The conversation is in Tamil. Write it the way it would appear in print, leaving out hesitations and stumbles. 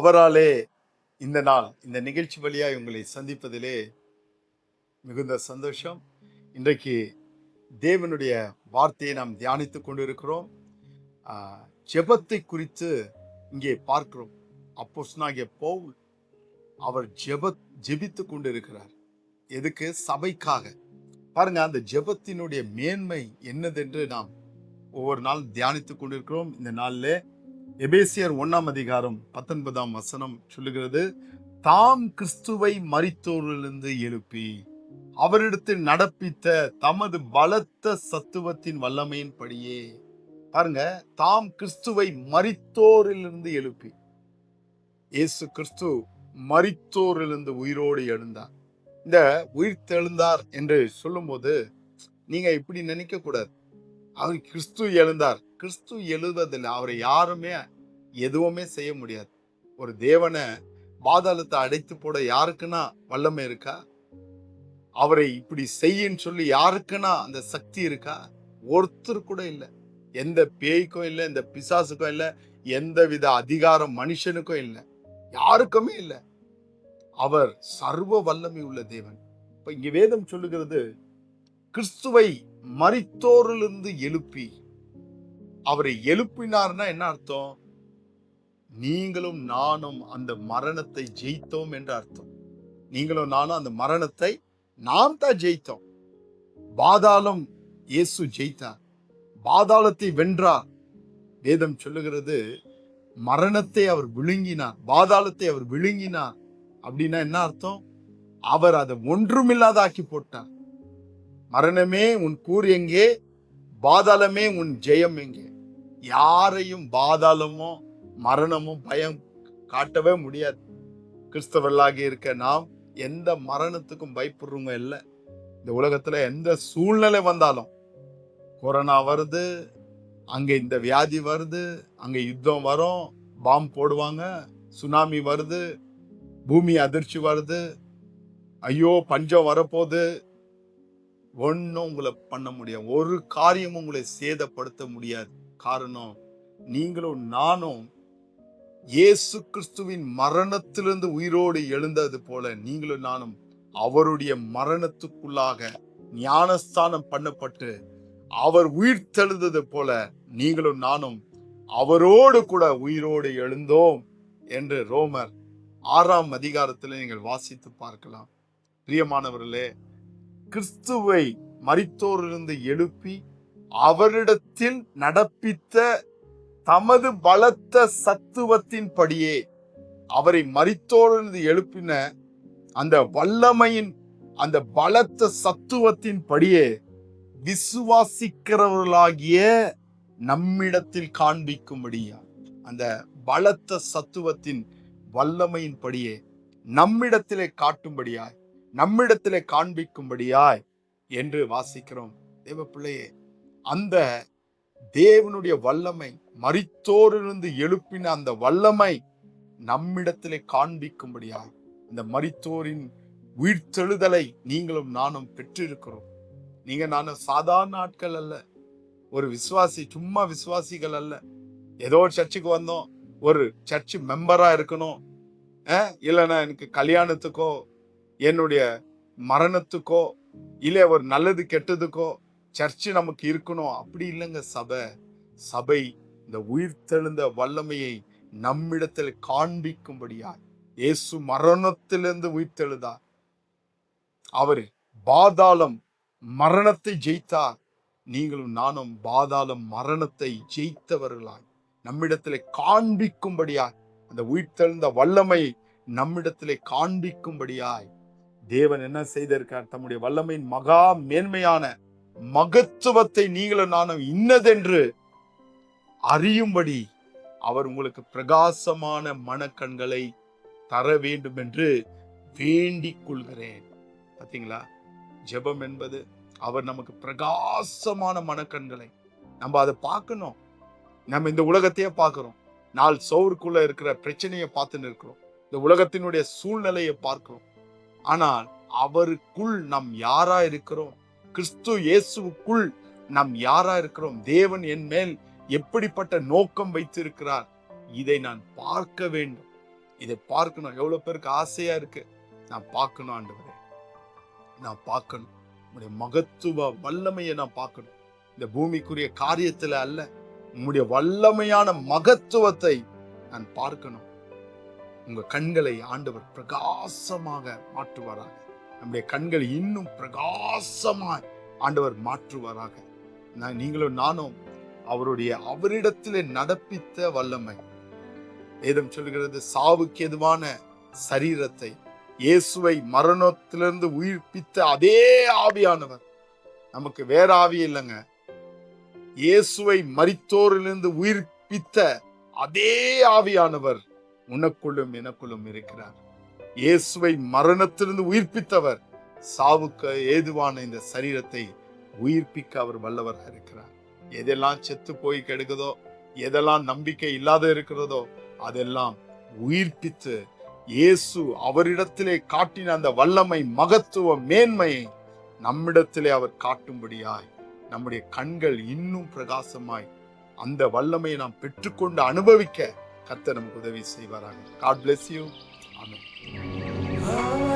அவராலே இந்த நாள் இந்த நிகழ்ச்சி வழியாய் உங்களை சந்திப்பதிலே மிகுந்த சந்தோஷம். இன்றைக்கு தேவனுடைய வார்த்தையை நாம் தியானித்துக் கொண்டிருக்கிறோம். ஜெபத்தை குறித்து இங்கே பார்க்கிறோம். அப்போஸ்தலனாகிய பவுல் அவர் ஜெபித்துக் கொண்டிருக்கிறார். எதுக்கு? சபைக்காக. பாருங்க, அந்த ஜெபத்தினுடைய மேன்மை என்னதென்று நாம் ஒவ்வொரு நாள் தியானித்துக் கொண்டிருக்கிறோம். இந்த நாளில் எபேசியர் 1:19 சொல்லுகிறது, தாம் கிறிஸ்துவை மரித்தோரிலிருந்து எழுப்பி அவரிடத்தில் நடப்பித்த தமது பலத்த சத்துவத்தின் வல்லமையின் படியே. பாருங்க, தாம் கிறிஸ்துவை மரித்தோரிலிருந்து எழுப்பி. இயேசு கிறிஸ்து மரித்தோரிலிருந்து உயிரோடு எழுந்தார். இந்த உயிர் தெழுந்தார் என்று சொல்லும் போது நீங்க இப்படி நினைக்க கூடாது, அவர் கிறிஸ்து எழுந்தார். கிறிஸ்து எழுவதில்லை. அவரை யாருமே எதுவுமே செய்ய முடியாது. ஒரு தேவனை பாதாளத்தை அடைத்து போட யாருக்குன்னா வல்லமை இருக்கா? அவரை இப்படி செய்யன்னு சொல்லி யாருக்குன்னா அந்த சக்தி இருக்கா? ஒருத்தர் கூட இல்லை. எந்த பேய்க்கும் இல்லை, எந்த பிசாசுக்கும் இல்லை, எந்த வித அதிகாரம் மனுஷனுக்கும் இல்லை, யாருக்குமே இல்லை. அவர் சர்வ வல்லமை உள்ள தேவன். இப்ப இங்க வேதம் சொல்லுகிறது, கிறிஸ்துவை மரித்தோரிலிருந்து எழுப்பி. அவரை எழுப்பினார்னா என்ன அர்த்தம்? நீங்களும் நானும் அந்த மரணத்தை ஜெயித்தோம் என்று அர்த்தம். நீங்களும் நானும் அந்த மரணத்தை நாம் தான் ஜெயித்தோம். பாதாளம் இயேசு ஜெயித்தார், பாதாளத்தை வென்றார். வேதம் சொல்லுகிறது, மரணத்தை அவர் விழுங்கினார், பாதாளத்தை அவர் விழுங்கினார். அப்படின்னா என்ன அர்த்தம்? அவர் அதை ஒன்றுமில்லாதாக்கி போட்டார். மரணமே உன் கூர் எங்கே? பாதாளமே உன் ஜெயம் எங்கே? யாரையும் பாதாளமோ மரணமும் பயம் காட்டவே முடியாது. கிறிஸ்தவர்களாக இருக்க நாம் எந்த மரணத்துக்கும் பயப்படுறவங்க இல்லை. இந்த உலகத்துல எந்த சூழ்நிலை வந்தாலும், கொரோனா வருது, அங்க இந்த வியாதி வருது, அங்க யுத்தம் வரும், பாம்பு போடுவாங்க, சுனாமி வருது, பூமி அதிர்ச்சி வருது, ஐயோ பஞ்சம் வரப்போகுது, ஒன்னும் உங்களை பண்ண முடியாது. ஒரு காரியமும் உங்களை சேதப்படுத்த முடியாது. காரணம், நீங்களும் நானும் இயேசு கிறிஸ்துவின் மரணத்திலிருந்து உயிரோடு எழுந்தது போல நீங்களும் நானும் அவருடைய மரணத்துக்குள்ளாக ஞானஸ்தானம் பண்ணப்பட்டு அவர் உயிர் தெழுந்தது போல நீங்களும் நானும் அவரோடு கூட உயிரோடு எழுந்தோம் என்று ரோமர் 6 நீங்கள் வாசித்து பார்க்கலாம். பிரியமானவர்களே, கிறிஸ்துவை மரித்தோரிலிருந்து எழுப்பி அவரிடத்தில் நடப்பித்த தமது பலத்த சத்துவத்தின் படியே, அவரை மரித்தோரிலிருந்து எழுப்பின அந்த வல்லமையின் அந்த பலத்த சத்துவத்தின் படியே விசுவாசிக்கிறவர்களாகிய நம்மிடத்தில் காண்பிக்கும்படியா, அந்த பலத்த சத்துவத்தின் வல்லமையின் படியே நம்மிடத்திலே காட்டும்படியாய், நம்மிடத்திலே காண்பிக்கும்படியாய் என்று வாசிக்கிறோம். தேவ பிள்ளையே, அந்த தேவனுடைய வல்லமை, மரித்தோரிலிருந்து எழுப்பின அந்த வல்லமை நம்மிடத்திலே காண்பிக்கும்படியாய், இந்த மரித்தோரின் உயிர்த்தெழுதலை நீங்களும் நானும் பெற்றிருக்கிறோம். நீங்க நானும் சாதாரண ஆட்கள் அல்ல, ஒரு விசுவாசி, சும்மா விசுவாசிகள் அல்ல. ஏதோ ஒரு சர்ச்சுக்கு வந்தோம், ஒரு சர்ச் மெம்பரா இருக்கணும், இல்லைன்னா எனக்கு கல்யாணத்துக்கோ என்னுடைய மரணத்துக்கோ இல்லை ஒரு நல்லது கெட்டதுக்கோ சர்ச்சு நமக்கு இருக்கணும், அப்படி இல்லைங்க. சபை இந்த உயிர்த்தெழுந்த வல்லமையை நம்மிடத்தில் காண்பிக்கும்படியா, இயேசு மரணத்திலிருந்து உயிர்த்தெழுதார். அவர் பாதாளம் மரணத்தை ஜெயித்தார். நீங்களும் நானும் பாதாளம் மரணத்தை ஜெயித்தவர்களாய் நம்மிடத்திலே காண்பிக்கும்படியாய், அந்த உயிர்த்தெழுந்த வல்லமை நம்மிடத்திலே காண்பிக்கும்படியாய் தேவன் என்ன செய்திருக்கார்? தம்முடைய வல்லமையின் மகா மேன்மையான மகத்துவத்தை நீங்களும் நானும் இன்னதென்று அறியும்படி அவர் உங்களுக்கு பிரகாசமான மனக்கண்களை தர வேண்டும் என்று வேண்டிக் கொள்கிறேன். பார்த்தீங்களா, ஜெபம் என்பது அவர் நமக்கு பிரகாசமான மனக்கண்களை, நம்ம அதை பார்க்கணும். நம்ம இந்த உலகத்தையே பார்க்கிறோம், நாள் சோறுக்குள்ள இருக்கிற பிரச்சனையை பார்த்துன்னு இருக்கிறோம், இந்த உலகத்தினுடைய சூழ்நிலையை பார்க்கிறோம். ஆனால் அவருக்குள் நாம் யாரா இருக்கிறோம்? கிறிஸ்து இயேசுவுக்குள் நாம் யாரா இருக்கிறோம்? தேவன் என் மேல் எப்படிப்பட்ட நோக்கம் வைத்திருக்கிறார், இதை நான் பார்க்க வேண்டும். இதை பார்க்கணும். எவ்வளவு பேருக்கு ஆசையா இருக்கு, நான் பார்க்கணும் ஆண்டவரே, நான் பார்க்கணும், உம்முடைய மகத்துவ வல்லமையை நான் பார்க்கணும். இந்த பூமிக்குரிய காரியத்துல அல்ல, உம்முடைய வல்லமையான மகத்துவத்தை நான் பார்க்கணும். உங்க கண்களை ஆண்டவர் பிரகாசமாக மாற்றுவாராக. நம்முடைய கண்கள் இன்னும் பிரகாசமாய் ஆண்டவர் மாற்றுவாராக. நீங்களும் நானும் அவரிடத்திலே நடப்பித்த வல்லமை, வேதம் சொல்கிறது, சாவுக்கு எதுவான சரீரத்தை இயேசுவை மரணத்திலிருந்து உயிர்ப்பித்த அதே ஆவியானவர், நமக்கு வேற ஆவி இல்லைங்க, இயேசுவை மரித்தோரிலிருந்து உயிர்ப்பித்த அதே ஆவியானவர் உனக்குள்ளும் எனக்குள்ளும் இருக்கிறார். இயேசுவை மரணத்திலிருந்து உயிர்ப்பித்தவர் சாவுக்கு ஏதுவான இந்த சரீரத்தை உயிர்ப்பிக்க அவர் வல்லவராக இருக்கிறார். எதெல்லாம் செத்து போய் கெடுக்குதோ, எதெல்லாம் நம்பிக்கை இல்லாத இருக்கிறதோ, அதெல்லாம் உயிர்ப்பித்து இயேசு அவரிடத்திலே காட்டின அந்த வல்லமை, மகத்துவ மேன்மையை நம்மிடத்திலே அவர் காட்டும்படியாய் நம்முடைய கண்கள் இன்னும் பிரகாசமாய் அந்த வல்லமையை நாம் பெற்றுக்கொண்டு அனுபவிக்க கர்த்தர் நமக்கு உதவி செய்வாராக. God bless you. Amen.